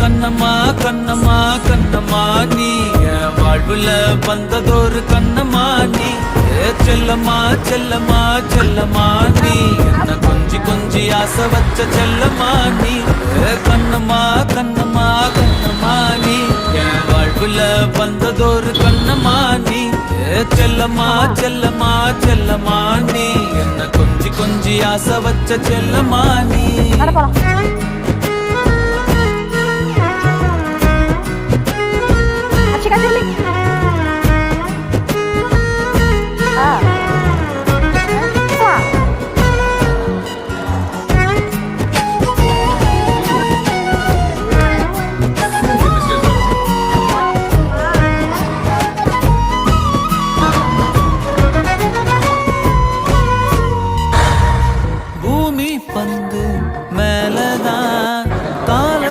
கண்ணம்மா கண்ணம்மா கண்ணம்மா நீ என் வாழ்வுல வந்ததொரு கண்ணம்மா நீ செல்லம்மா செல்லம்மா செல்லம்மா நீ என்ன கொஞ்சி கொஞ்சி ஆசை வச்ச செல்லம்மா நீ கண்ணம்மா கண்ணம்மா கண்ணம்மா நீ என் வாழ்வுல வந்ததொரு கண்ணம்மா நீ செல்லம்மா செல்லம்மா செல்லம்மா நீ என்ன கொஞ்சி கொஞ்சி ஆசை வச்ச செல்லம்மா நீ.